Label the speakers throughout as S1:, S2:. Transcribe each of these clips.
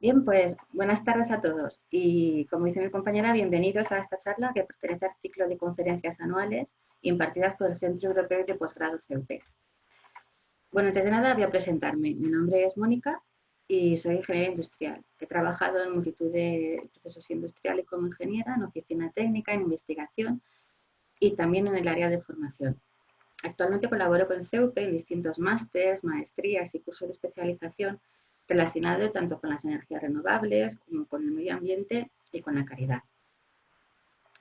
S1: Bien, pues buenas tardes a todos y como dice mi compañera, bienvenidos a esta charla que pertenece al ciclo de conferencias anuales impartidas por el Centro Europeo de Posgrado CEUP. Bueno, antes de nada voy a presentarme. Mi nombre es Mónica y soy ingeniera industrial. He trabajado en multitud de procesos industriales como ingeniera, en oficina técnica, en investigación y también en el área de formación. Actualmente colaboro con CEUP en distintos másteres, maestrías y cursos de especialización relacionados tanto con las energías renovables como con el medio ambiente y con la caridad.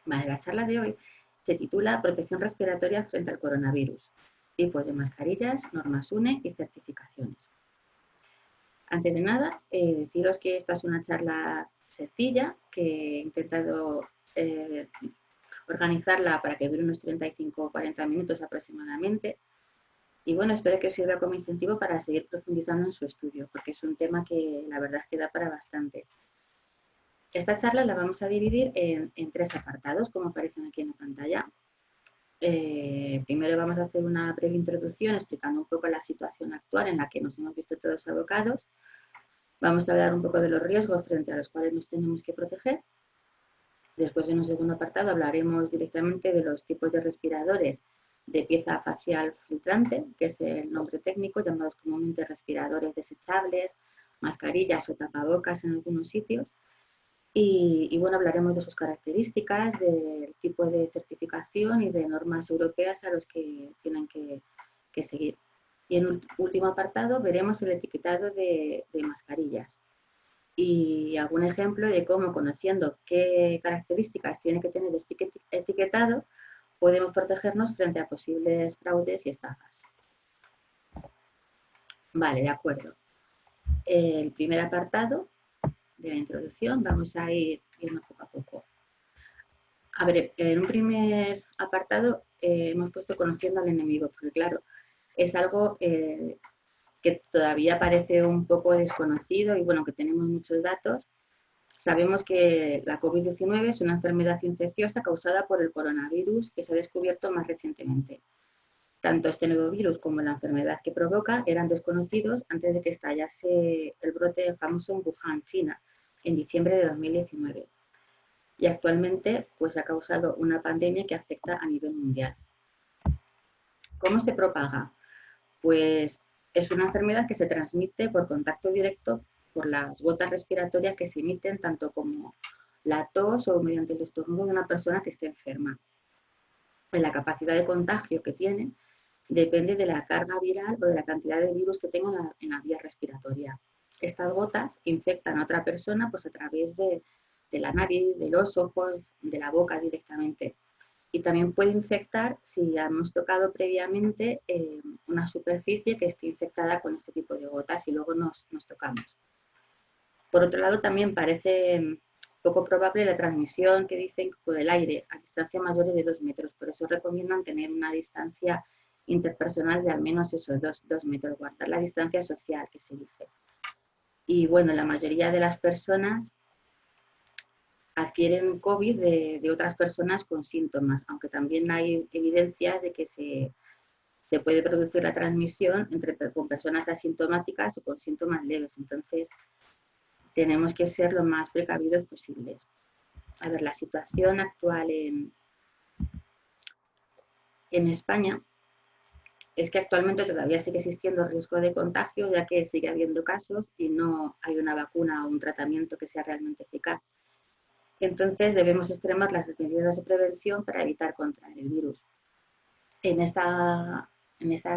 S1: Vale, la charla de hoy se titula Protección respiratoria frente al coronavirus, tipos de mascarillas, normas UNE y certificaciones. Antes de nada, deciros que esta es una charla sencilla que he intentado organizarla para que dure unos 35 o 40 minutos aproximadamente. Y bueno, espero que os sirva como incentivo para seguir profundizando en su estudio, porque es un tema que la verdad es que da para bastante. Esta charla la vamos a dividir en tres apartados, como aparecen aquí en la pantalla. Primero vamos a hacer una breve introducción explicando un poco la situación actual en la que nos hemos visto todos abocados. Vamos a hablar un poco de los riesgos frente a los cuales nos tenemos que proteger. Después, en un segundo apartado, hablaremos directamente de los tipos de respiradores de pieza facial filtrante, que es el nombre técnico, llamados comúnmente respiradores desechables, mascarillas o tapabocas en algunos sitios. Y bueno, hablaremos de sus características, del tipo de certificación y de normas europeas a los que tienen que seguir. Y en último apartado veremos el etiquetado de mascarillas y algún ejemplo de cómo, conociendo qué características tiene que tener este etiquetado, podemos protegernos frente a posibles fraudes y estafas. Vale, de acuerdo. El primer apartado de la introducción vamos a ir viendo poco a poco. A ver, en un primer apartado hemos puesto conociendo al enemigo, porque claro, es algo que todavía parece un poco desconocido y bueno, que tenemos muchos datos. Sabemos que la COVID-19 es una enfermedad infecciosa causada por el coronavirus que se ha descubierto más recientemente. Tanto este nuevo virus como la enfermedad que provoca eran desconocidos antes de que estallase el brote famoso en Wuhan, China, en diciembre de 2019. Y actualmente pues, ha causado una pandemia que afecta a nivel mundial. ¿Cómo se propaga? Pues es una enfermedad que se transmite por contacto directo por las gotas respiratorias que se emiten tanto como la tos o mediante el estornudo de una persona que esté enferma. La capacidad de contagio que tiene depende de la carga viral o de la cantidad de virus que tenga en la vía respiratoria. Estas gotas infectan a otra persona pues, a través de la nariz, de los ojos, de la boca directamente. Y también puede infectar si hemos tocado previamente una superficie que esté infectada con este tipo de gotas y luego nos tocamos. Por otro lado, también parece poco probable la transmisión que dicen por el aire a distancias mayores de 2 metros. Por eso recomiendan tener una distancia interpersonal de al menos esos 2 metros, guardar la distancia social que se dice. Y bueno, la mayoría de las personas adquieren COVID de otras personas con síntomas, aunque también hay evidencias de que se puede producir la transmisión con personas asintomáticas o con síntomas leves. Entonces, tenemos que ser lo más precavidos posibles. A ver, la situación actual en España es que actualmente todavía sigue existiendo riesgo de contagio, ya que sigue habiendo casos y no hay una vacuna o un tratamiento que sea realmente eficaz. Entonces debemos extremar las medidas de prevención para evitar contraer el virus. En esta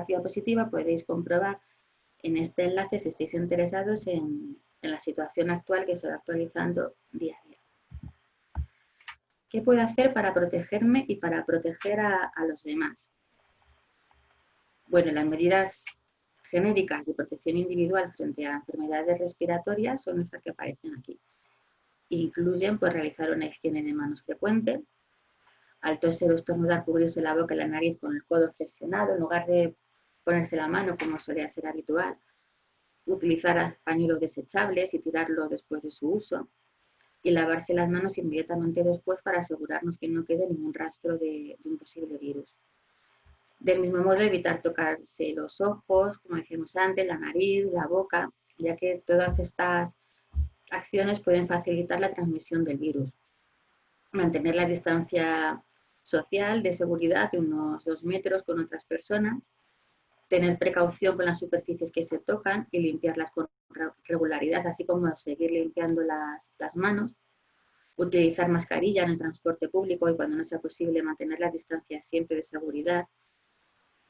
S1: diapositiva podéis comprobar en este enlace si estáis interesados en la situación actual que se va actualizando día a día. ¿Qué puedo hacer para protegerme y para proteger a los demás? Bueno, las medidas genéricas de protección individual frente a enfermedades respiratorias son estas que aparecen aquí. Incluyen pues, realizar una higiene de manos frecuente, al toser o estornudar cubrirse la boca y la nariz con el codo flexionado en lugar de ponerse la mano como solía ser habitual, utilizar pañuelos desechables y tirarlo después de su uso y lavarse las manos inmediatamente después para asegurarnos que no quede ningún rastro de un posible virus. Del mismo modo, evitar tocarse los ojos, como decíamos antes, la nariz, la boca, ya que todas estas acciones pueden facilitar la transmisión del virus. Mantener la distancia social de seguridad de unos 2 metros con otras personas, tener precaución con las superficies que se tocan y limpiarlas con regularidad, así como seguir limpiando las manos, utilizar mascarilla en el transporte público y cuando no sea posible mantener la distancia siempre de seguridad.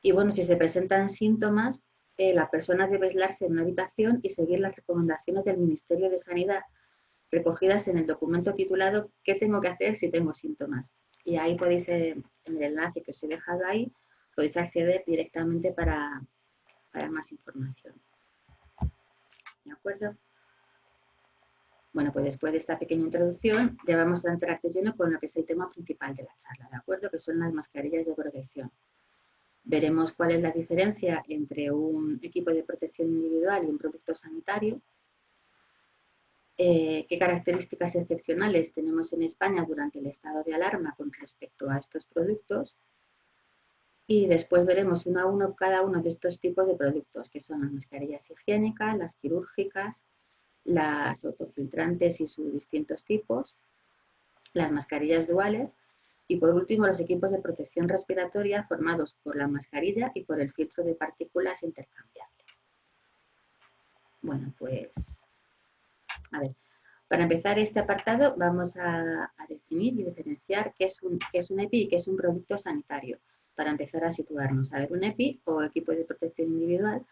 S1: Y bueno, si se presentan síntomas, la persona debe aislarse en una habitación y seguir las recomendaciones del Ministerio de Sanidad recogidas en el documento titulado ¿Qué tengo que hacer si tengo síntomas? Y ahí podéis, en el enlace que os he dejado ahí, podéis acceder directamente para más información. ¿De acuerdo? Bueno, pues después de esta pequeña introducción, ya vamos a entrar de lleno con lo que es el tema principal de la charla, ¿de acuerdo? Que son las mascarillas de protección. Veremos cuál es la diferencia entre un equipo de protección individual y un producto sanitario, qué características excepcionales tenemos en España durante el estado de alarma con respecto a estos productos y después veremos uno a uno cada uno de estos tipos de productos, que son las mascarillas higiénicas, las quirúrgicas, las autofiltrantes y sus distintos tipos, las mascarillas duales y por último los equipos de protección respiratoria formados por la mascarilla y por el filtro de partículas intercambiable. Bueno, pues a ver, para empezar este apartado vamos a definir y diferenciar qué es un EPI y qué es un producto sanitario, para empezar a situarnos. A ver, un EPI o equipo de protección individual,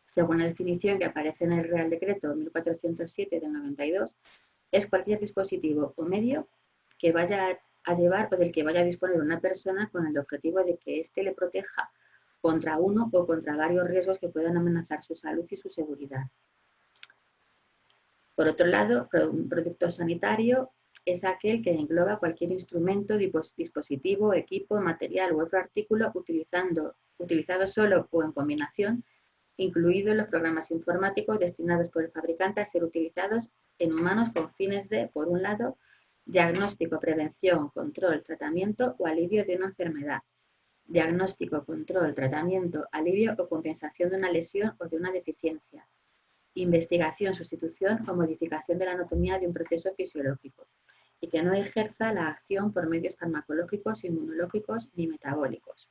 S1: según la definición que aparece en el Real Decreto 1407 del 92, es cualquier dispositivo o medio que vaya a llevar o del que vaya a disponer una persona con el objetivo de que éste le proteja contra uno o contra varios riesgos que puedan amenazar su salud y su seguridad. Por otro lado, un producto sanitario es aquel que engloba cualquier instrumento, dispositivo, equipo, material u otro artículo utilizado solo o en combinación, incluidos los programas informáticos destinados por el fabricante a ser utilizados en humanos con fines de, por un lado, diagnóstico, prevención, control, tratamiento o alivio de una enfermedad. Diagnóstico, control, tratamiento, alivio o compensación de una lesión o de una deficiencia. Investigación, sustitución o modificación de la anatomía de un proceso fisiológico y que no ejerza la acción por medios farmacológicos, inmunológicos ni metabólicos,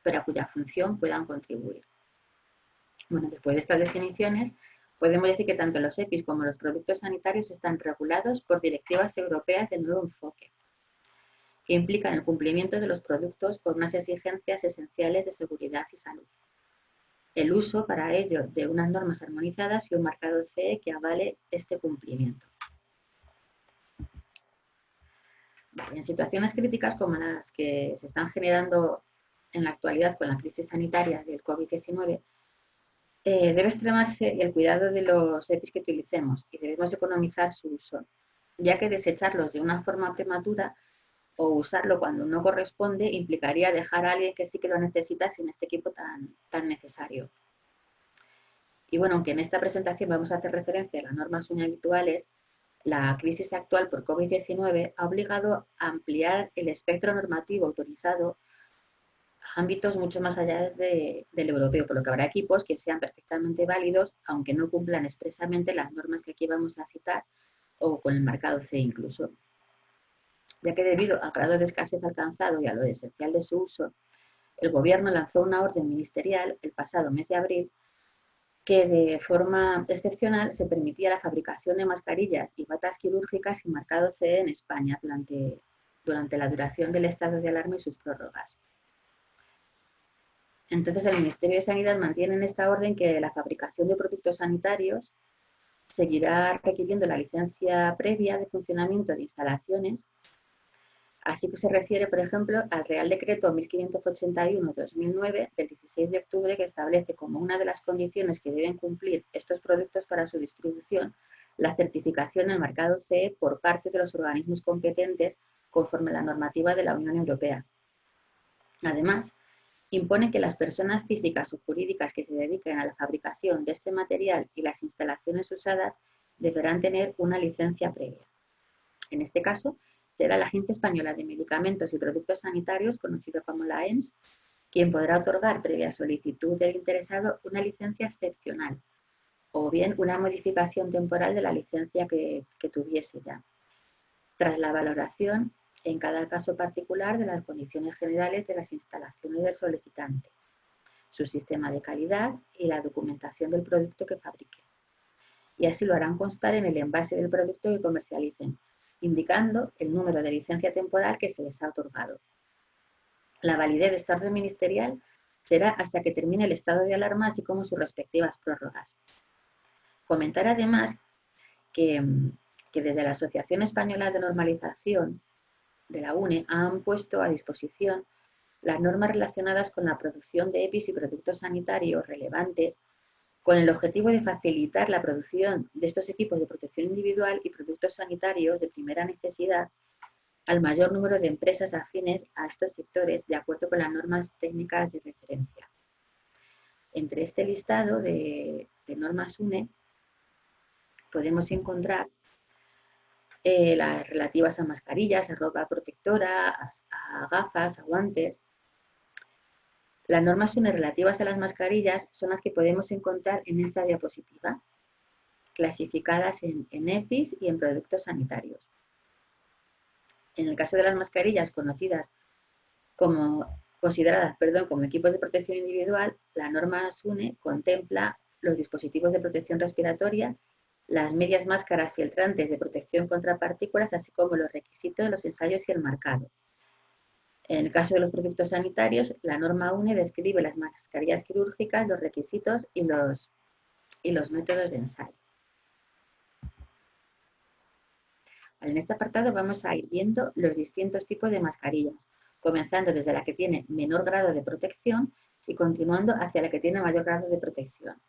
S1: pero a cuya función puedan contribuir. Bueno, después de estas definiciones, podemos decir que tanto los EPIs como los productos sanitarios están regulados por directivas europeas de nuevo enfoque, que implican el cumplimiento de los productos con unas exigencias esenciales de seguridad y salud. El uso para ello de unas normas armonizadas y un marcado CE que avale este cumplimiento. En situaciones críticas como las que se están generando en la actualidad con la crisis sanitaria del COVID-19, debe extremarse el cuidado de los EPIs que utilicemos y debemos economizar su uso, ya que desecharlos de una forma prematura o usarlo cuando no corresponde implicaría dejar a alguien que sí que lo necesita sin este equipo tan necesario. Y bueno, aunque en esta presentación vamos a hacer referencia a las normas muy habituales, la crisis actual por COVID-19 ha obligado a ampliar el espectro normativo autorizado a ámbitos mucho más allá del europeo, por lo que habrá equipos que sean perfectamente válidos, aunque no cumplan expresamente las normas que aquí vamos a citar o con el marcado C incluso. Ya que debido al grado de escasez alcanzado y a lo esencial de su uso, el Gobierno lanzó una orden ministerial el pasado mes de abril que de forma excepcional se permitía la fabricación de mascarillas y batas quirúrgicas sin marcado CE en España durante la duración del estado de alarma y sus prórrogas. Entonces, el Ministerio de Sanidad mantiene en esta orden que la fabricación de productos sanitarios seguirá requiriendo la licencia previa de funcionamiento de instalaciones. Así que se refiere, por ejemplo, al Real Decreto 1581-2009 del 16 de octubre que establece como una de las condiciones que deben cumplir estos productos para su distribución la certificación del marcado CE por parte de los organismos competentes conforme a la normativa de la Unión Europea. Además, impone que las personas físicas o jurídicas que se dediquen a la fabricación de este material y las instalaciones usadas deberán tener una licencia previa. En este caso, será la Agencia Española de Medicamentos y Productos Sanitarios, conocido como la AEMS, quien podrá otorgar, previa solicitud del interesado, una licencia excepcional o bien una modificación temporal de la licencia que tuviese ya, tras la valoración en cada caso particular de las condiciones generales de las instalaciones del solicitante, su sistema de calidad y la documentación del producto que fabrique. Y así lo harán constar en el envase del producto que comercialicen, indicando el número de licencia temporal que se les ha otorgado. La validez de esta orden ministerial será hasta que termine el estado de alarma, así como sus respectivas prórrogas. Comentar además que desde la Asociación Española de Normalización de la UNE han puesto a disposición las normas relacionadas con la producción de EPIs y productos sanitarios relevantes con el objetivo de facilitar la producción de estos equipos de protección individual y productos sanitarios de primera necesidad al mayor número de empresas afines a estos sectores de acuerdo con las normas técnicas de referencia. Entre este listado de normas UNE podemos encontrar las relativas a mascarillas, a ropa protectora, a gafas, a guantes. Las normas UNE relativas a las mascarillas son las que podemos encontrar en esta diapositiva, clasificadas en EPIs y en productos sanitarios. En el caso de las mascarillas consideradas como equipos de protección individual, la norma SUNE contempla los dispositivos de protección respiratoria, las medias máscaras filtrantes de protección contra partículas, así como los requisitos de los ensayos y el marcado. En el caso de los productos sanitarios, la norma UNE describe las mascarillas quirúrgicas, los requisitos y los métodos de ensayo. En este apartado vamos a ir viendo los distintos tipos de mascarillas, comenzando desde la que tiene menor grado de protección y continuando hacia la que tiene mayor grado de protección.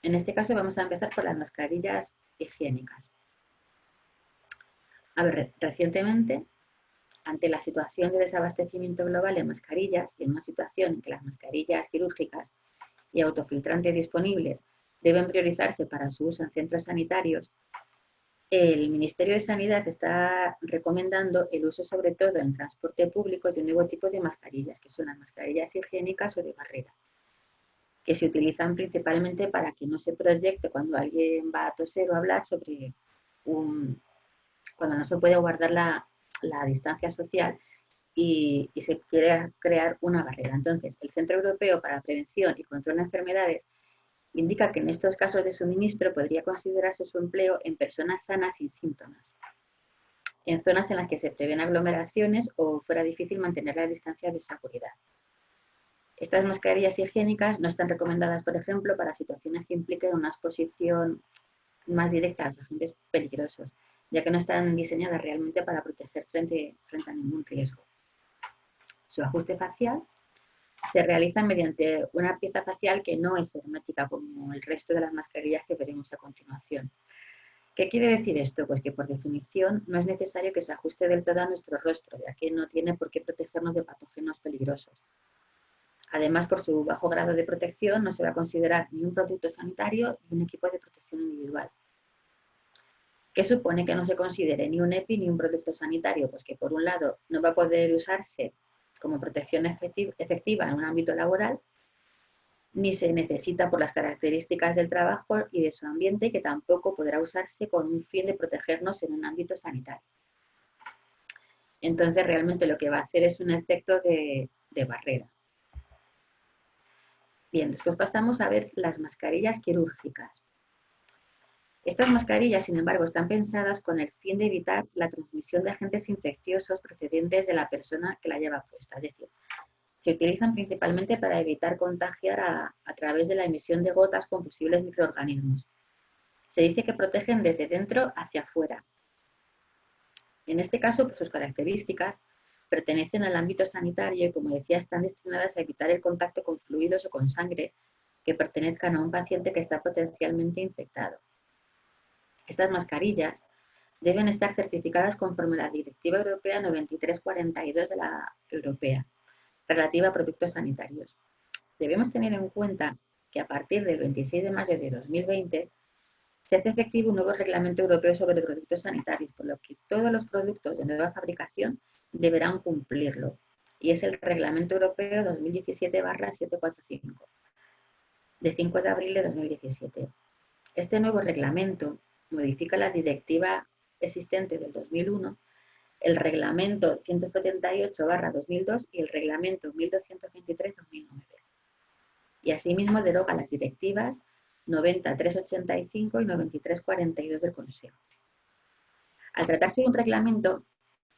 S1: En este caso vamos a empezar por las mascarillas higiénicas. Recientemente, ante la situación de desabastecimiento global de mascarillas y en una situación en que las mascarillas quirúrgicas y autofiltrantes disponibles deben priorizarse para su uso en centros sanitarios, el Ministerio de Sanidad está recomendando el uso sobre todo en transporte público de un nuevo tipo de mascarillas, que son las mascarillas higiénicas o de barrera, que se utilizan principalmente para que no se proyecte cuando alguien va a toser o hablar sobre cuando no se puede guardar la distancia social y se quiere crear una barrera. Entonces, el Centro Europeo para la Prevención y Control de Enfermedades indica que en estos casos de suministro podría considerarse su empleo en personas sanas sin síntomas, en zonas en las que se prevén aglomeraciones o fuera difícil mantener la distancia de seguridad. Estas mascarillas higiénicas no están recomendadas, por ejemplo, para situaciones que impliquen una exposición más directa a los agentes peligrosos, ya que no están diseñadas realmente para proteger frente a ningún riesgo. Su ajuste facial se realiza mediante una pieza facial que no es hermética como el resto de las mascarillas que veremos a continuación. ¿Qué quiere decir esto? Pues que por definición no es necesario que se ajuste del todo a nuestro rostro, ya que no tiene por qué protegernos de patógenos peligrosos. Además, por su bajo grado de protección, no se va a considerar ni un producto sanitario ni un equipo de protección individual. ¿Qué supone que no se considere ni un EPI ni un producto sanitario? Pues que por un lado no va a poder usarse como protección efectiva en un ámbito laboral, ni se necesita por las características del trabajo y de su ambiente, que tampoco podrá usarse con un fin de protegernos en un ámbito sanitario. Entonces, realmente lo que va a hacer es un efecto de barrera. Bien, después pasamos a ver las mascarillas quirúrgicas. Estas mascarillas, sin embargo, están pensadas con el fin de evitar la transmisión de agentes infecciosos procedentes de la persona que la lleva puesta. Es decir, se utilizan principalmente para evitar contagiar a través de la emisión de gotas con posibles microorganismos. Se dice que protegen desde dentro hacia afuera. En este caso, por sus características, pertenecen al ámbito sanitario y, como decía, están destinadas a evitar el contacto con fluidos o con sangre que pertenezcan a un paciente que está potencialmente infectado. Estas mascarillas deben estar certificadas conforme a la Directiva Europea 9342 de la Europea, relativa a productos sanitarios. Debemos tener en cuenta que a partir del 26 de mayo de 2020 se hace efectivo un nuevo reglamento europeo sobre productos sanitarios, por lo que todos los productos de nueva fabricación deberán cumplirlo. Y es el Reglamento Europeo 2017/745, de 5 de abril de 2017. Este nuevo reglamento modifica la directiva existente del 2001, el reglamento 178/2002 y el reglamento 1223/2009. Y asimismo deroga las directivas 90/385 y 93/42 del Consejo. Al tratarse de un reglamento,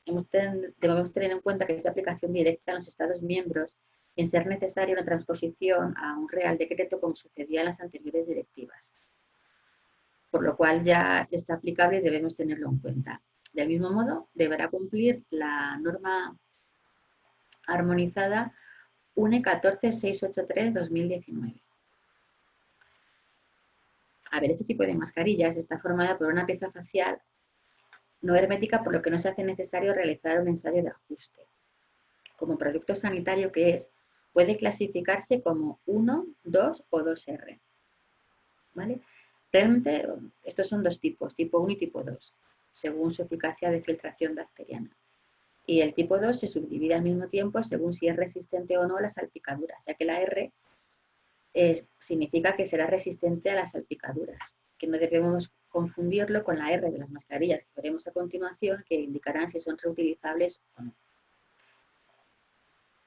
S1: debemos tener en cuenta que es de aplicación directa en los Estados miembros, sin ser necesaria una transposición a un Real Decreto como sucedía en las anteriores directivas, por lo cual ya está aplicable y debemos tenerlo en cuenta. Del mismo modo, deberá cumplir la norma armonizada UNE 14683/2019. A ver, este tipo de mascarillas está formada por una pieza facial no hermética, por lo que no se hace necesario realizar un ensayo de ajuste. Como producto sanitario que es, puede clasificarse como 1, 2 o 2R. ¿Vale? Realmente estos son dos tipos, tipo 1 y tipo 2, según su eficacia de filtración bacteriana. Y el tipo 2 se subdivide al mismo tiempo según si es resistente o no a las salpicaduras, ya que la R significa que será resistente a las salpicaduras, que no debemos confundirlo con la R de las mascarillas que veremos a continuación, que indicarán si son reutilizables o no.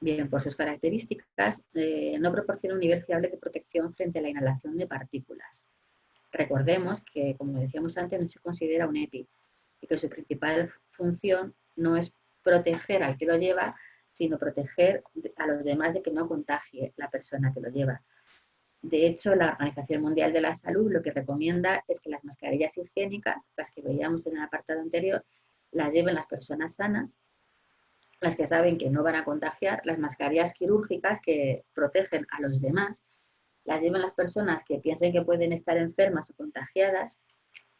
S1: Bien, por sus características, no proporciona un nivel fiable de protección frente a la inhalación de partículas. Recordemos que, como decíamos antes, no se considera un EPI y que su principal función no es proteger al que lo lleva, sino proteger a los demás de que no contagie la persona que lo lleva. De hecho, la Organización Mundial de la Salud lo que recomienda es que las mascarillas higiénicas, las que veíamos en el apartado anterior, las lleven las personas sanas, las que saben que no van a contagiar, las mascarillas quirúrgicas que protegen a los demás, las llevan las personas que piensen que pueden estar enfermas o contagiadas,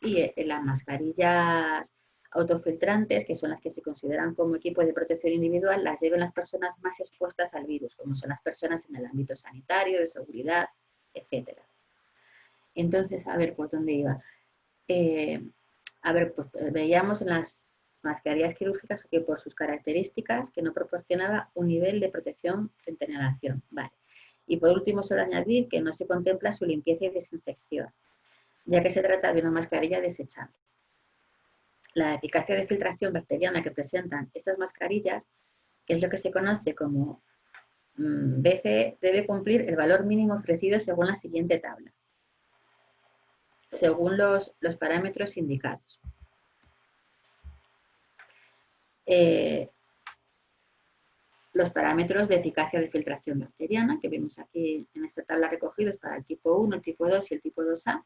S1: y las mascarillas autofiltrantes, que son las que se consideran como equipo de protección individual, las llevan las personas más expuestas al virus, como son las personas en el ámbito sanitario, de seguridad, etc. Entonces, a ver, ¿por dónde iba? Pues veíamos en las mascarillas quirúrgicas que por sus características que no proporcionaba un nivel de protección frente a la inhalación. Vale. Y por último, solo añadir que no se contempla su limpieza y desinfección, ya que se trata de una mascarilla desechable. La eficacia de filtración bacteriana que presentan estas mascarillas, que es lo que se conoce como BCE, debe cumplir el valor mínimo ofrecido según la siguiente tabla, según los parámetros indicados. Los parámetros de eficacia de filtración bacteriana que vemos aquí en esta tabla recogidos para el tipo 1, el tipo 2 y el tipo 2A,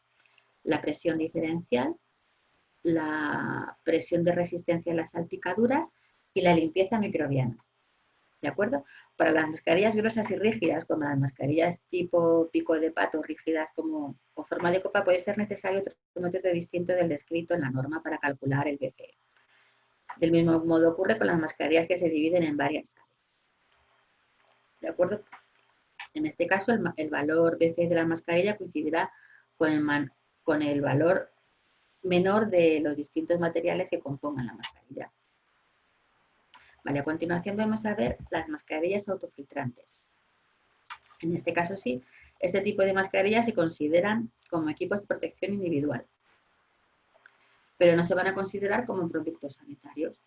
S1: la presión diferencial, la presión de resistencia a las salpicaduras y la limpieza microbiana. ¿De acuerdo? Para las mascarillas gruesas y rígidas, como las mascarillas tipo pico de pato, rígidas como o forma de copa, puede ser necesario otro método distinto del descrito en la norma para calcular el BCE. Del mismo modo ocurre con las mascarillas que se dividen en varias áreas. ¿De acuerdo? En este caso, el valor BCE de la mascarilla coincidirá con el valor menor de los distintos materiales que compongan la mascarilla. Vale, a continuación vamos a ver las mascarillas autofiltrantes. En este caso sí, este tipo de mascarillas se consideran como equipos de protección individual, pero no se van a considerar como productos sanitarios.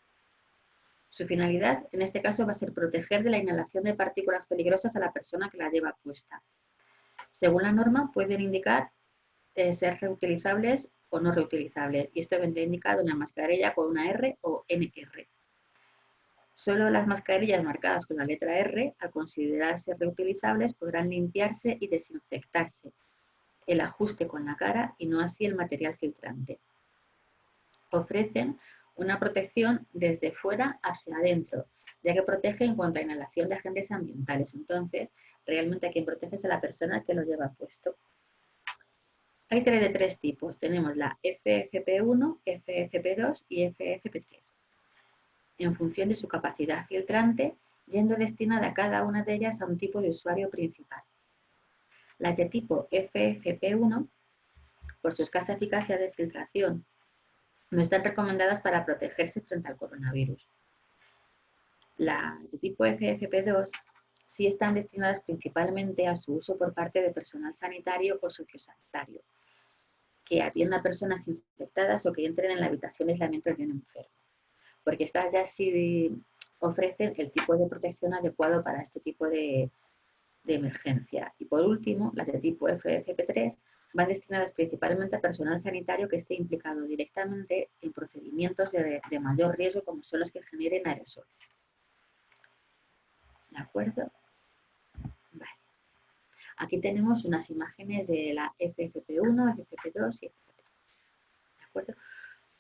S1: Su finalidad, en este caso, va a ser proteger de la inhalación de partículas peligrosas a la persona que la lleva puesta. Según la norma, pueden indicar ser reutilizables o no reutilizables, y esto vendrá indicado en la mascarilla con una R o NR. Solo las mascarillas marcadas con la letra R, al considerarse reutilizables, podrán limpiarse y desinfectarse el ajuste con la cara y no así el material filtrante. Ofrecen una protección desde fuera hacia adentro, ya que protegen contra inhalación de agentes ambientales. Entonces, realmente a quien protege es a la persona que lo lleva puesto. Hay de tres tipos. Tenemos la FFP1, FFP2 y FFP3. En función de su capacidad filtrante, yendo destinada a cada una de ellas a un tipo de usuario principal. Las de tipo FFP1, por su escasa eficacia de filtración, no están recomendadas para protegerse frente al coronavirus. Las de tipo FFP2 sí están destinadas principalmente a su uso por parte de personal sanitario o sociosanitario, que atienda a personas infectadas o que entren en la habitación de aislamiento de un enfermo, porque estas ya sí ofrecen el tipo de protección adecuado para este tipo de emergencia. Y por último, las de tipo FFP3 van destinadas principalmente a personal sanitario que esté implicado directamente en procedimientos de mayor riesgo, como son los que generen aerosoles. ¿De acuerdo? Vale. Aquí tenemos unas imágenes de la FFP1, FFP2 y FFP3. ¿De acuerdo?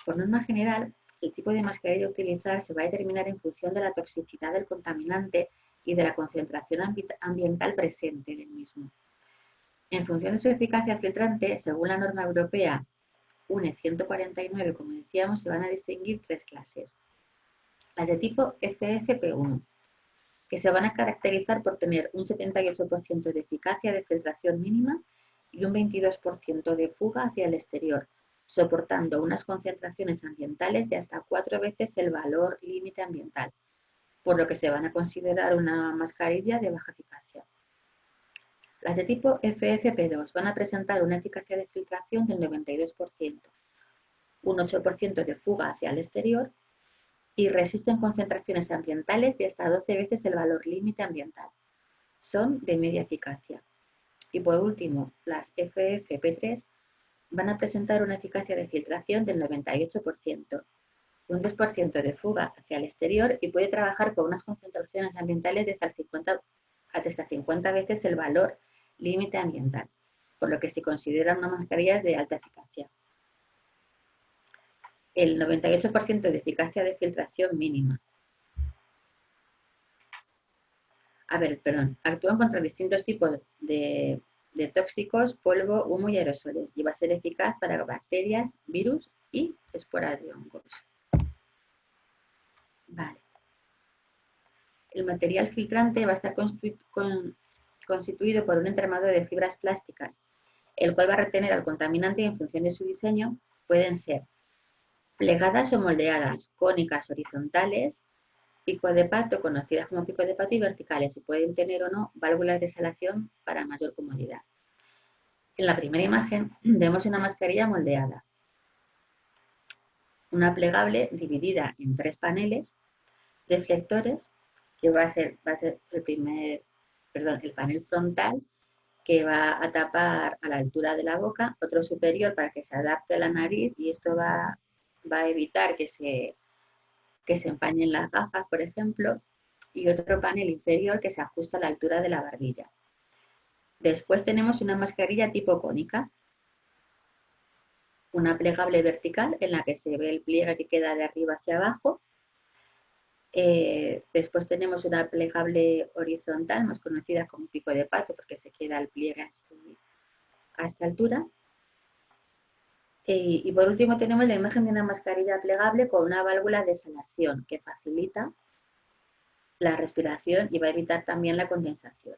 S1: Por norma general, el tipo de mascarilla a utilizar se va a determinar en función de la toxicidad del contaminante y de la concentración ambiental presente del mismo. En función de su eficacia filtrante, según la norma europea UNE 149, como decíamos, se van a distinguir tres clases. Las de tipo FFP1, que se van a caracterizar por tener un 78% de eficacia de filtración mínima y un 22% de fuga hacia el exterior, soportando unas concentraciones ambientales de hasta 4 veces el valor límite ambiental, por lo que se van a considerar una mascarilla de baja eficacia. Las de tipo FFP2 van a presentar una eficacia de filtración del 92%, un 8% de fuga hacia el exterior y resisten concentraciones ambientales de hasta 12 veces el valor límite ambiental. Son de media eficacia. Y por último, las FFP3 van a presentar una eficacia de filtración del 98%, un 10% de fuga hacia el exterior y puede trabajar con unas concentraciones ambientales de hasta 50 veces el valor límite ambiental, por lo que se consideran unas mascarillas de alta eficacia. El 98% de eficacia de filtración mínima. Actúan contra distintos tipos de tóxicos, polvo, humo y aerosoles y va a ser eficaz para bacterias, virus y esporas de hongos. Vale. El material filtrante va a estar constituido por un entramado de fibras plásticas, el cual va a retener al contaminante y en función de su diseño pueden ser plegadas o moldeadas, cónicas, horizontales, pico de pato, conocidas como pico de pato, y verticales, y pueden tener o no válvulas de exhalación para mayor comodidad. En la primera imagen vemos una mascarilla moldeada, una plegable dividida en 3 paneles deflectores, que va a ser el panel frontal, que va a tapar a la altura de la boca, otro superior para que se adapte a la nariz, y esto va a evitar que se empañen las gafas, por ejemplo, y otro panel inferior que se ajusta a la altura de la barbilla. Después tenemos una mascarilla tipo cónica, una plegable vertical en la que se ve el pliegue que queda de arriba hacia abajo. Después tenemos una plegable horizontal, más conocida como pico de pato, porque se queda el pliegue así a esta altura. Y por último tenemos la imagen de una mascarilla plegable con una válvula de exhalación que facilita la respiración y va a evitar también la condensación.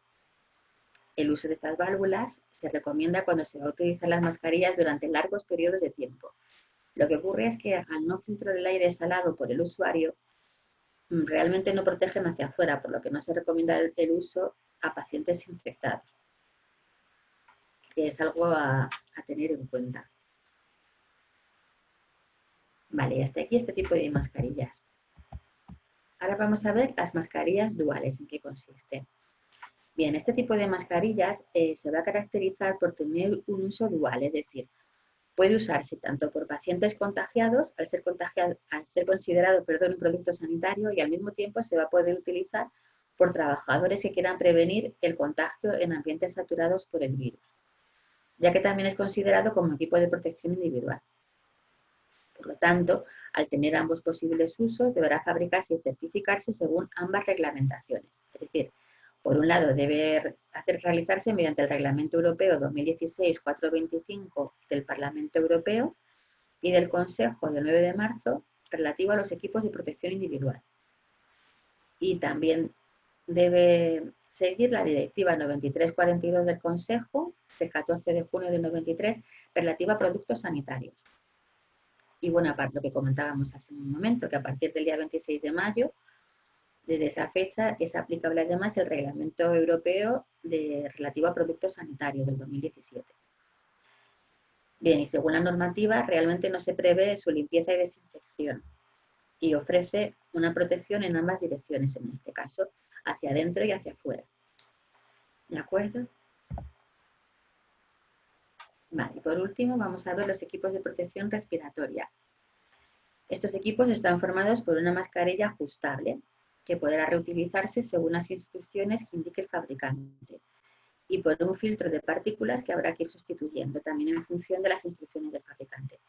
S1: El uso de estas válvulas se recomienda cuando se va a utilizar las mascarillas durante largos periodos de tiempo. Lo que ocurre es que al no filtrar el aire exhalado por el usuario, realmente no protegen hacia afuera, por lo que no se recomienda el uso a pacientes infectados, que es algo a tener en cuenta. Vale, hasta aquí este tipo de mascarillas. Ahora vamos a ver las mascarillas duales, en qué consisten. Bien, este tipo de mascarillas se va a caracterizar por tener un uso dual, es decir, puede usarse tanto por pacientes contagiados, al ser considerado un producto sanitario, y al mismo tiempo se va a poder utilizar por trabajadores que quieran prevenir el contagio en ambientes saturados por el virus, ya que también es considerado como equipo de protección individual. Por lo tanto, al tener ambos posibles usos, deberá fabricarse y certificarse según ambas reglamentaciones. Es decir, por un lado, debe realizarse mediante el Reglamento Europeo 2016-425 del Parlamento Europeo y del Consejo del 9 de marzo relativo a los equipos de protección individual. Y también debe seguir la Directiva 9342 del Consejo del 14 de junio del 93 relativa a productos sanitarios. Y bueno, aparte lo que comentábamos hace un momento, que a partir del día 26 de mayo, desde esa fecha, es aplicable además el Reglamento Europeo relativo a productos sanitarios del 2017. Bien, y según la normativa, realmente no se prevé su limpieza y desinfección y ofrece una protección en ambas direcciones, en este caso, hacia adentro y hacia afuera. ¿De acuerdo? Vale, y por último vamos a ver los equipos de protección respiratoria. Estos equipos están formados por una mascarilla ajustable que podrá reutilizarse según las instrucciones que indique el fabricante y por un filtro de partículas que habrá que ir sustituyendo también en función de las instrucciones del fabricante.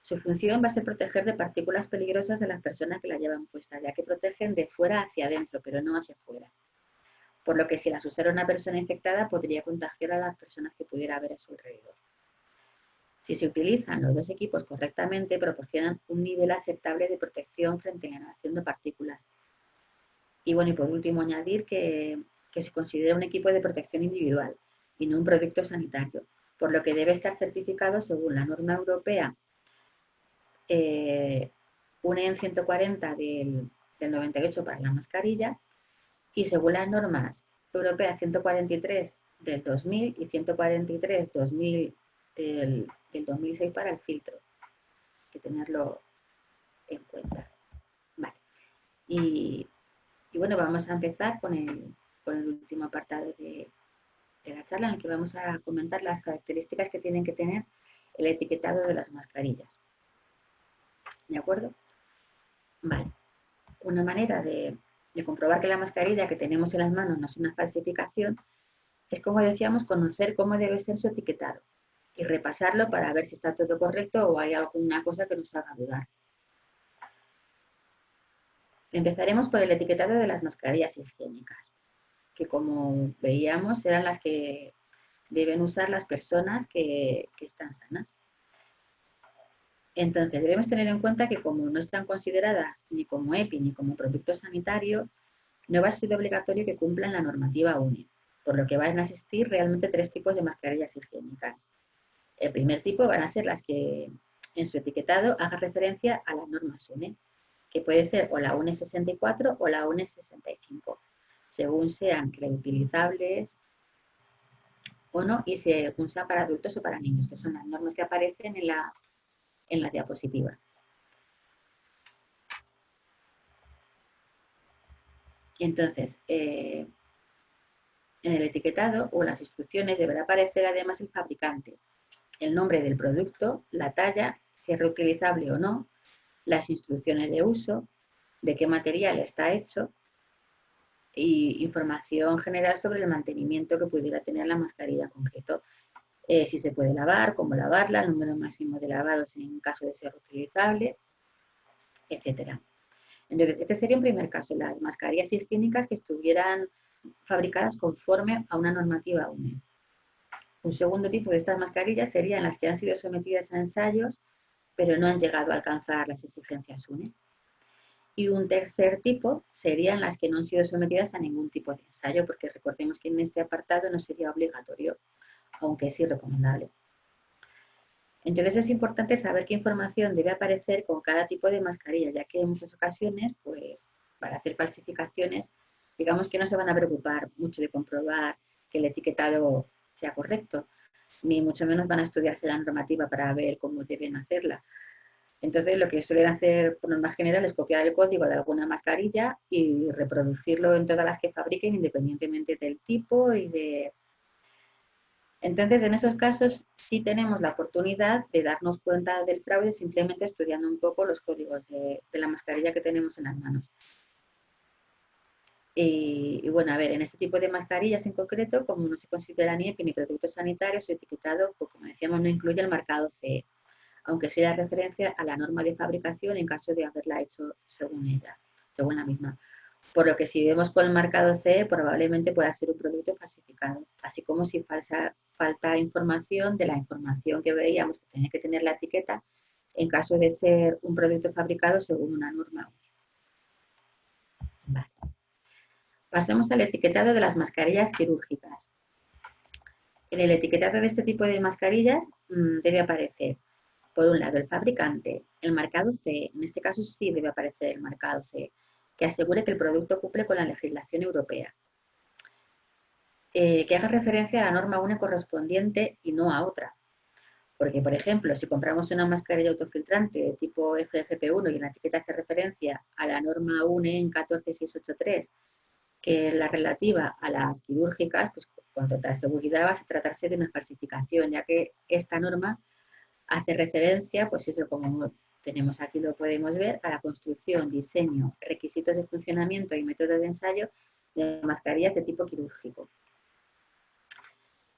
S1: Su función va a ser proteger de partículas peligrosas de las personas que la llevan puesta, ya que protegen de fuera hacia adentro, pero no hacia afuera. Por lo que si las usara una persona infectada podría contagiar a las personas que pudiera haber a su alrededor. Si se utilizan los dos equipos correctamente, proporcionan un nivel aceptable de protección frente a la inhalación de partículas. Y bueno, y por último añadir que se considera un equipo de protección individual y no un producto sanitario, por lo que debe estar certificado según la norma europea UNE 140 del 98 para la mascarilla y según las normas europeas 143 del 2000 y 143 2000 del 2006 para el filtro. Hay que tenerlo en cuenta. Vale. Y bueno, vamos a empezar con el último apartado de la charla en el que vamos a comentar las características que tienen que tener el etiquetado de las mascarillas. ¿De acuerdo? Vale. Una manera de comprobar que la mascarilla que tenemos en las manos no es una falsificación es, como decíamos, conocer cómo debe ser su etiquetado y repasarlo para ver si está todo correcto o hay alguna cosa que nos haga dudar. Empezaremos por el etiquetado de las mascarillas higiénicas, que como veíamos eran las que deben usar las personas que están sanas. Entonces, debemos tener en cuenta que como no están consideradas ni como EPI ni como producto sanitario, no va a ser obligatorio que cumplan la normativa UNE, por lo que van a existir realmente tres tipos de mascarillas higiénicas. El primer tipo van a ser las que en su etiquetado hagan referencia a las normas UNE, que puede ser o la UNE 64 o la UNE 65, según sean reutilizables o no y según sean para adultos o para niños, que son las normas que aparecen en la diapositiva. Entonces, en el etiquetado o las instrucciones deberá aparecer además el fabricante, el nombre del producto, la talla, si es reutilizable o no, las instrucciones de uso, de qué material está hecho y información general sobre el mantenimiento que pudiera tener la mascarilla concreto. Si se puede lavar, cómo lavarla, el número máximo de lavados en caso de ser reutilizable, etc. Entonces, este sería un primer caso, las mascarillas higiénicas que estuvieran fabricadas conforme a una normativa UNE. Un segundo tipo de estas mascarillas serían las que han sido sometidas a ensayos, pero no han llegado a alcanzar las exigencias UNE. Y un tercer tipo serían las que no han sido sometidas a ningún tipo de ensayo, porque recordemos que en este apartado no sería obligatorio, aunque sí recomendable. Entonces es importante saber qué información debe aparecer con cada tipo de mascarilla, ya que en muchas ocasiones, pues, para hacer falsificaciones, digamos que no se van a preocupar mucho de comprobar que el etiquetado sea correcto, ni mucho menos van a estudiarse la normativa para ver cómo deben hacerla. Entonces lo que suelen hacer por norma general es copiar el código de alguna mascarilla y reproducirlo en todas las que fabriquen independientemente del tipo y de... Entonces en esos casos sí tenemos la oportunidad de darnos cuenta del fraude simplemente estudiando un poco los códigos de la mascarilla que tenemos en las manos. Y bueno, a ver, en este tipo de mascarillas en concreto, como no se considera ni EPI ni producto sanitario, su etiquetado, pues, como decíamos, no incluye el marcado CE, aunque sea referencia a la norma de fabricación en caso de haberla hecho según ella, según la misma. Por lo que si vemos con el marcado CE, probablemente pueda ser un producto falsificado, así como si falta información de la información que veíamos que tenía que tener la etiqueta en caso de ser un producto fabricado según una norma. Vale. Pasemos al etiquetado de las mascarillas quirúrgicas. En el etiquetado de este tipo de mascarillas debe aparecer, por un lado, el fabricante, el marcado CE, en este caso sí debe aparecer el marcado CE, que asegure que el producto cumple con la legislación europea, que haga referencia a la norma UNE correspondiente y no a otra. Porque, por ejemplo, si compramos una mascarilla autofiltrante de tipo FFP1 y en la etiqueta hace referencia a la norma UNE en 14683, que es la relativa a las quirúrgicas, pues con total seguridad va a tratarse de una falsificación, ya que esta norma hace referencia, pues eso, como tenemos aquí, lo podemos ver, a la construcción, diseño, requisitos de funcionamiento y métodos de ensayo de mascarillas de tipo quirúrgico.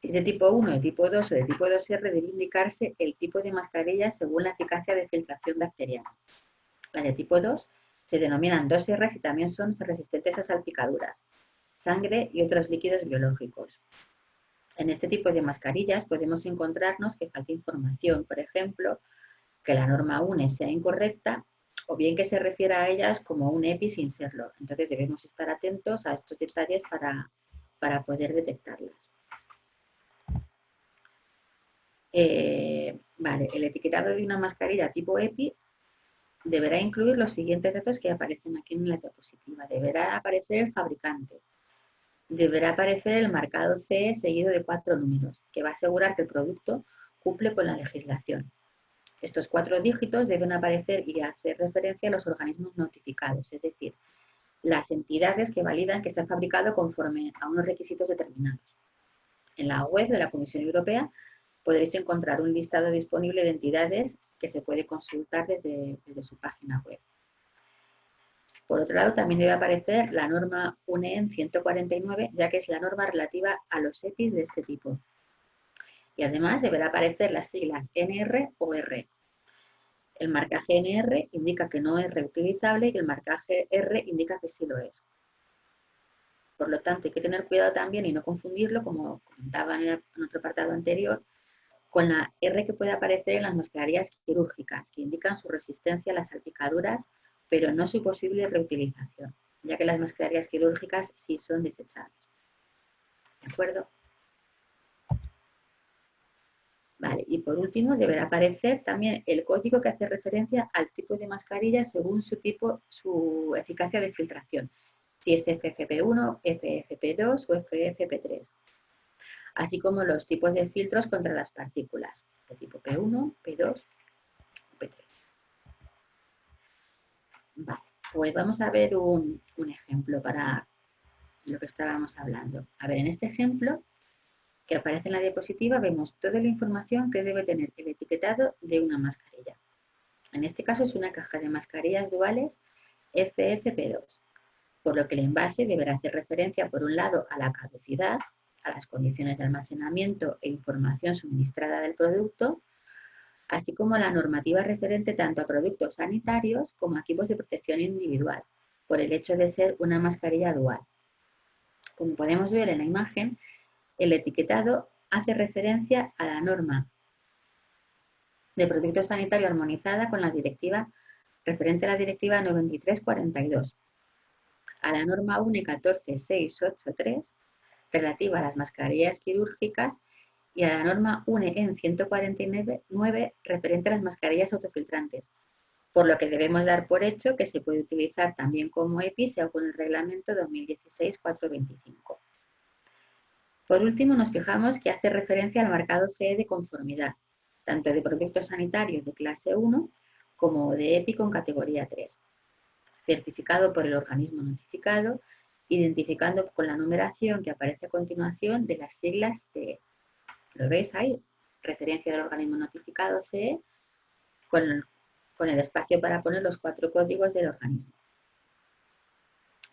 S1: Si es de tipo 1, de tipo 2 o de tipo 2R, debe indicarse el tipo de mascarilla según la eficacia de filtración bacteriana. Las de tipo 2 se denominan 2R y también son resistentes a salpicaduras, sangre y otros líquidos biológicos. En este tipo de mascarillas podemos encontrarnos que falta información, por ejemplo, que la norma UNE sea incorrecta o bien que se refiera a ellas como un EPI sin serlo. Entonces debemos estar atentos a estos detalles para poder detectarlas. Vale, el etiquetado de una mascarilla tipo EPI deberá incluir los siguientes datos que aparecen aquí en la diapositiva. Deberá aparecer el fabricante. Deberá aparecer el marcado CE seguido de 4 números, que va a asegurar que el producto cumple con la legislación. Estos 4 dígitos deben aparecer y hacer referencia a los organismos notificados, es decir, las entidades que validan que se ha fabricado conforme a unos requisitos determinados. En la web de la Comisión Europea podréis encontrar un listado disponible de entidades que se puede consultar desde su página web. Por otro lado, también debe aparecer la norma UNEN 149, ya que es la norma relativa a los EPIs de este tipo. Y además deberá aparecer las siglas NR o R. El marcaje NR indica que no es reutilizable y el marcaje R indica que sí lo es. Por lo tanto, hay que tener cuidado también y no confundirlo, como comentaba en otro apartado anterior, con la R que puede aparecer en las mascarillas quirúrgicas, que indican su resistencia a las salpicaduras, pero no su posible reutilización, ya que las mascarillas quirúrgicas sí son desechables. ¿De acuerdo? Vale, y por último deberá aparecer también el código que hace referencia al tipo de mascarilla según su tipo, su eficacia de filtración, si es FFP1, FFP2 o FFP3, así como los tipos de filtros contra las partículas, de tipo P1, P2, P3. Vale, pues vamos a ver un ejemplo para lo que estábamos hablando. A ver, en este ejemplo que aparece en la diapositiva vemos toda la información que debe tener el etiquetado de una mascarilla. En este caso es una caja de mascarillas duales FFP2, por lo que el envase deberá hacer referencia por un lado a la caducidad, a las condiciones de almacenamiento e información suministrada del producto, así como la normativa referente tanto a productos sanitarios como a equipos de protección individual, por el hecho de ser una mascarilla dual. Como podemos ver en la imagen, el etiquetado hace referencia a la norma de productos sanitarios armonizada con la directiva referente a la directiva 9342, a la norma UNE 14683 relativa a las mascarillas quirúrgicas y a la norma UNE en 149 referente a las mascarillas autofiltrantes, por lo que debemos dar por hecho que se puede utilizar también como EPI según el reglamento 2016-425. Por último, nos fijamos que hace referencia al marcado CE de conformidad, tanto de productos sanitarios de clase 1 como de EPI con categoría 3, certificado por el organismo notificado, identificando con la numeración que aparece a continuación de las siglas CE. ¿Lo veis ahí? Referencia del organismo notificado CE con el espacio para poner los 4 códigos del organismo.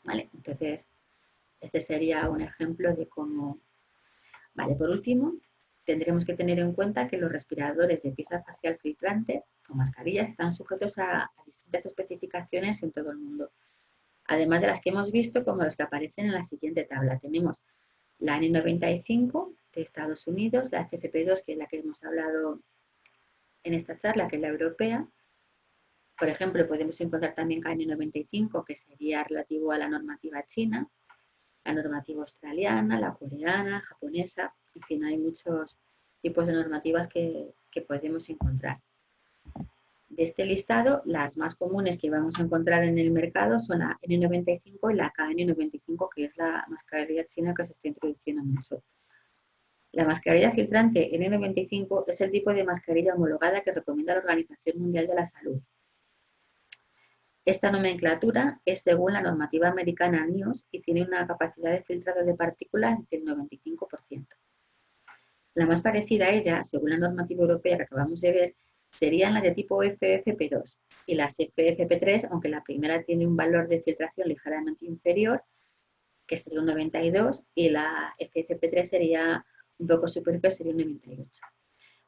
S1: ¿Vale? Entonces, este sería un ejemplo de cómo... Vale, por último, tendremos que tener en cuenta que los respiradores de pieza facial filtrante o mascarillas están sujetos a distintas especificaciones en todo el mundo. Además de las que hemos visto, como los que aparecen en la siguiente tabla. Tenemos la N95 de Estados Unidos, la FFP2, que es la que hemos hablado en esta charla, que es la europea. Por ejemplo, podemos encontrar también KN95, que sería relativo a la normativa china, la normativa australiana, la coreana, japonesa, en fin, hay muchos tipos de normativas que podemos encontrar. De este listado, las más comunes que vamos a encontrar en el mercado son la N95 y la KN95, que es la mascarilla china que se está introduciendo en nosotros. La mascarilla filtrante N95 es el tipo de mascarilla homologada que recomienda la Organización Mundial de la Salud. Esta nomenclatura es según la normativa americana NIOSH y tiene una capacidad de filtrado de partículas del 95%. La más parecida a ella, según la normativa europea que acabamos de ver, serían las de tipo FFP2 y las FFP3, aunque la primera tiene un valor de filtración ligeramente inferior, que sería un 92, y la FFP3 sería un poco superior, que sería un 98.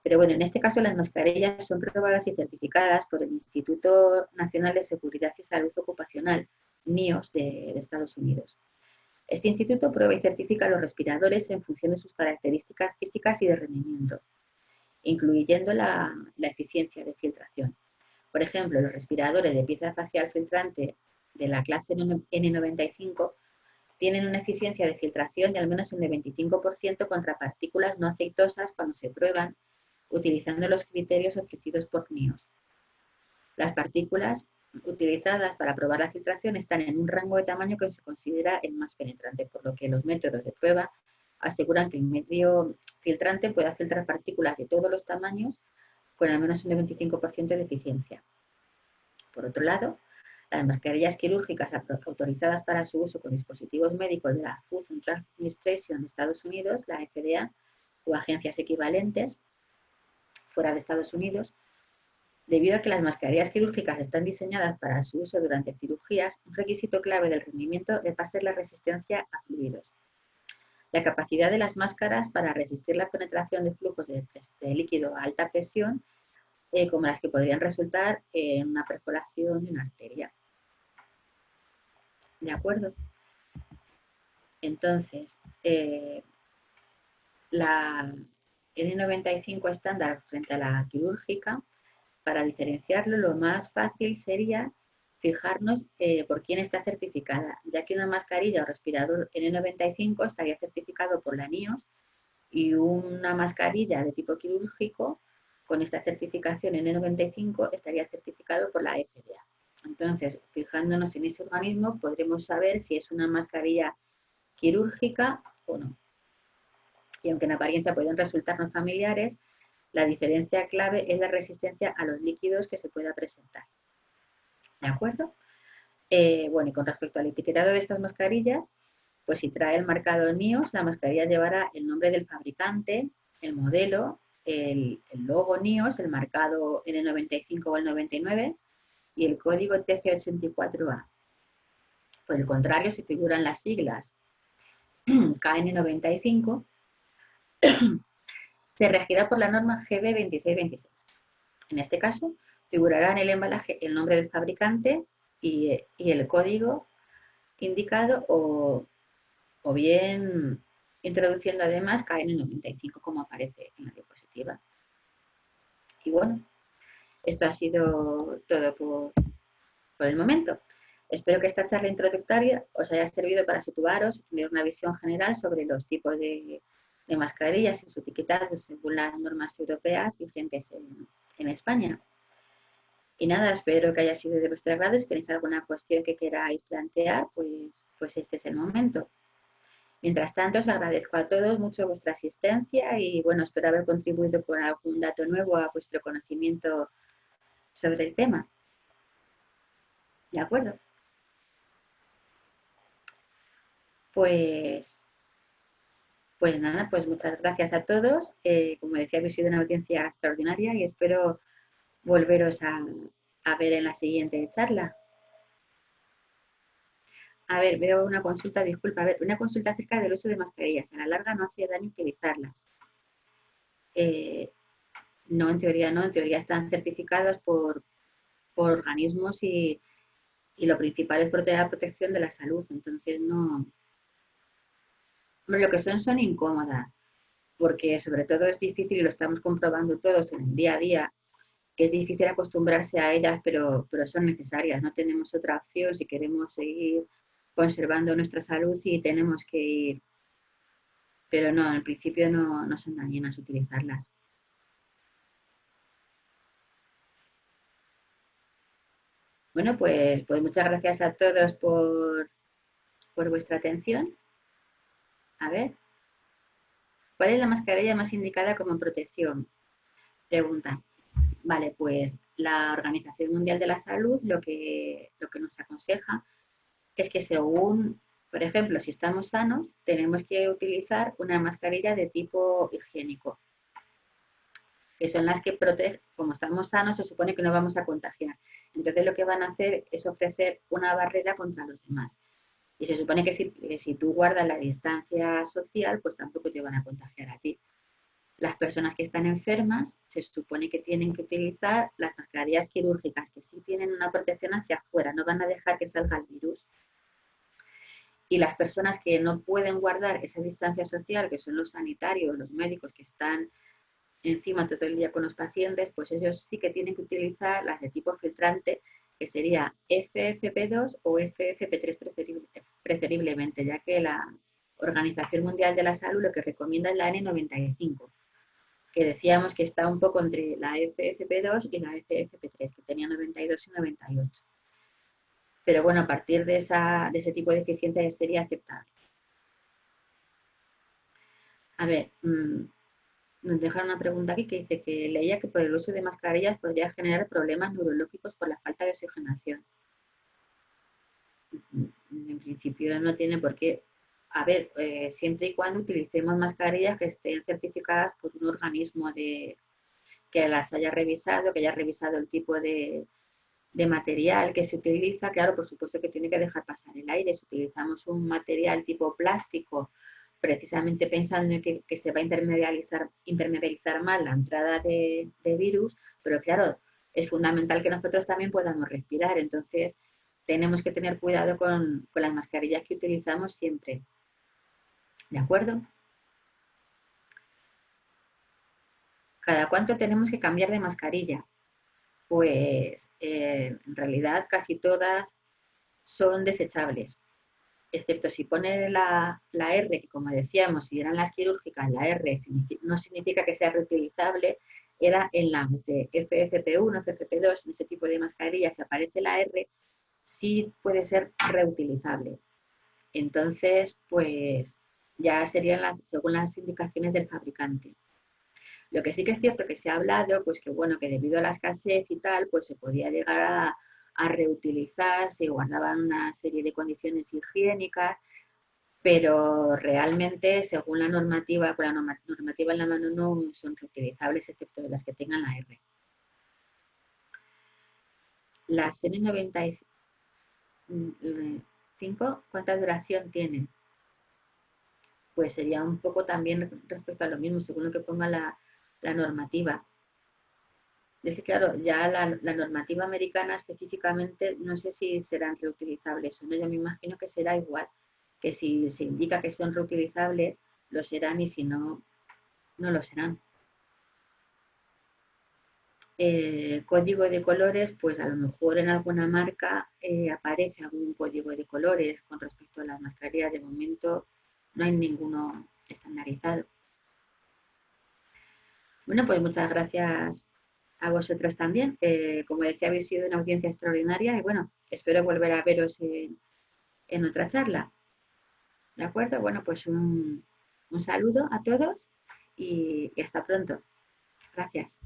S1: Pero bueno, en este caso las mascarillas son probadas y certificadas por el Instituto Nacional de Seguridad y Salud Ocupacional, NIOSH, de Estados Unidos. Este instituto prueba y certifica los respiradores en función de sus características físicas y de rendimiento, incluyendo la eficiencia de filtración. Por ejemplo, los respiradores de pieza facial filtrante de la clase N95 tienen una eficiencia de filtración de al menos un 25% contra partículas no aceitosas cuando se prueban utilizando los criterios ofrecidos por NIOSH. Las partículas utilizadas para probar la filtración están en un rango de tamaño que se considera el más penetrante, por lo que los métodos de prueba aseguran que el medio filtrante pueda filtrar partículas de todos los tamaños con al menos un 25% de eficiencia. Por otro lado, las mascarillas quirúrgicas autorizadas para su uso con dispositivos médicos de la Food and Drug Administration de Estados Unidos, la FDA, o agencias equivalentes fuera de Estados Unidos, debido a que las mascarillas quirúrgicas están diseñadas para su uso durante cirugías, un requisito clave del rendimiento va a ser la resistencia a fluidos. La capacidad de las máscaras para resistir la penetración de flujos de líquido a alta presión, como las que podrían resultar en una perforación de una arteria. ¿De acuerdo? Entonces, la N95 estándar frente a la quirúrgica, para diferenciarlo, lo más fácil sería fijarnos por quién está certificada, ya que una mascarilla o respirador N95 estaría certificado por la NIOSH y una mascarilla de tipo quirúrgico con esta certificación N95 estaría certificado por la FDA. Entonces, fijándonos en ese organismo, podremos saber si es una mascarilla quirúrgica o no. Y aunque en apariencia pueden resultarnos familiares, la diferencia clave es la resistencia a los líquidos que se pueda presentar. ¿De acuerdo? Bueno, y con respecto al etiquetado de estas mascarillas, pues si trae el marcado NIOSH, la mascarilla llevará el nombre del fabricante, el modelo, el logo NIOSH, el marcado N95 o el 99 y el código TC84A. Por el contrario, si figuran las siglas KN95, se regirá por la norma GB 2626. En este caso, figurará en el embalaje el nombre del fabricante y el código indicado o bien introduciendo además KN95 como aparece en la diapositiva. Y bueno, esto ha sido todo por el momento. Espero que esta charla introductoria os haya servido para situaros y tener una visión general sobre los tipos de mascarillas y su etiquetado según las normas europeas vigentes en España. Y nada, espero que haya sido de vuestro agrado. Si tenéis alguna cuestión que queráis plantear, pues este es el momento. Mientras tanto, os agradezco a todos mucho vuestra asistencia y bueno, espero haber contribuido con algún dato nuevo a vuestro conocimiento sobre el tema. ¿De acuerdo? Pues nada, pues muchas gracias a todos. Como decía, habéis sido una audiencia extraordinaria y espero volveros a ver en la siguiente charla. A ver, veo una consulta, disculpa, a ver, una consulta acerca del uso de mascarillas. A la larga no hacía daño utilizarlas. No, en teoría están certificados por organismos y lo principal es proteger la protección de la salud. Entonces, no. Hombre, lo que son incómodas, porque sobre todo es difícil, y lo estamos comprobando todos en el día a día, que es difícil acostumbrarse a ellas, pero son necesarias. No tenemos otra opción si queremos seguir conservando nuestra salud y tenemos que ir. Pero no, en principio no son dañinas utilizarlas. Bueno, pues muchas gracias a todos por vuestra atención. A ver. ¿Cuál es la mascarilla más indicada como protección? Pregunta. Vale, pues la Organización Mundial de la Salud lo que nos aconseja es que según, por ejemplo, si estamos sanos, tenemos que utilizar una mascarilla de tipo higiénico, que son las que protegen, como estamos sanos, se supone que no vamos a contagiar. Entonces lo que van a hacer es ofrecer una barrera contra los demás. Y se supone que si tú guardas la distancia social, pues tampoco te van a contagiar a ti. Las personas que están enfermas se supone que tienen que utilizar las mascarillas quirúrgicas, que sí tienen una protección hacia afuera, no van a dejar que salga el virus. Y las personas que no pueden guardar esa distancia social, que son los sanitarios, los médicos que están encima todo el día con los pacientes, pues ellos sí que tienen que utilizar las de tipo filtrante, que sería FFP2 o FFP3 preferiblemente, ya que la Organización Mundial de la Salud lo que recomienda es la N95, que decíamos que está un poco entre la FFP2 y la FFP3, que tenía 92 y 98. Pero bueno, a partir de ese tipo de eficiencia sería aceptable. A ver, nos dejaron una pregunta aquí que dice que leía que por el uso de mascarillas podría generar problemas neurológicos por la falta de oxigenación. En principio no tiene por qué. A ver, siempre y cuando utilicemos mascarillas que estén certificadas por un organismo que las haya revisado, que haya revisado el tipo de material que se utiliza. Claro, por supuesto que tiene que dejar pasar el aire. Si utilizamos un material tipo plástico, precisamente pensando en que se va a impermeabilizar mal la entrada de virus, pero claro, es fundamental que nosotros también podamos respirar. Entonces, tenemos que tener cuidado con las mascarillas que utilizamos siempre. ¿De acuerdo? ¿Cada cuánto tenemos que cambiar de mascarilla? Pues en realidad casi todas son desechables, excepto si pone la R, que como decíamos, si eran las quirúrgicas, la R no significa que sea reutilizable, era en las de FFP1, FFP2, en ese tipo de mascarillas, si aparece la R, sí puede ser reutilizable. Entonces, pues ya serían según las indicaciones del fabricante. Lo que sí que es cierto que se ha hablado, pues que bueno, que debido a la escasez y tal, pues se podía llegar a reutilizar, se guardaban una serie de condiciones higiénicas, pero realmente, según la normativa, con la normativa en la mano, no son reutilizables, excepto las que tengan la R. Las N95, ¿cuánta duración tienen? Pues sería un poco también respecto a lo mismo, según lo que ponga la normativa. Es que, claro, ya la normativa americana específicamente no sé si serán reutilizables o no. Yo me imagino que será igual, que si se indica que son reutilizables, lo serán y si no, no lo serán. Código de colores, pues a lo mejor en alguna marca aparece algún código de colores con respecto a las mascarillas. De momento no hay ninguno estandarizado. Bueno, pues muchas gracias a vosotros también. Como decía, habéis sido una audiencia extraordinaria y bueno, espero volver a veros en otra charla. ¿De acuerdo? Bueno, pues un saludo a todos y hasta pronto. Gracias.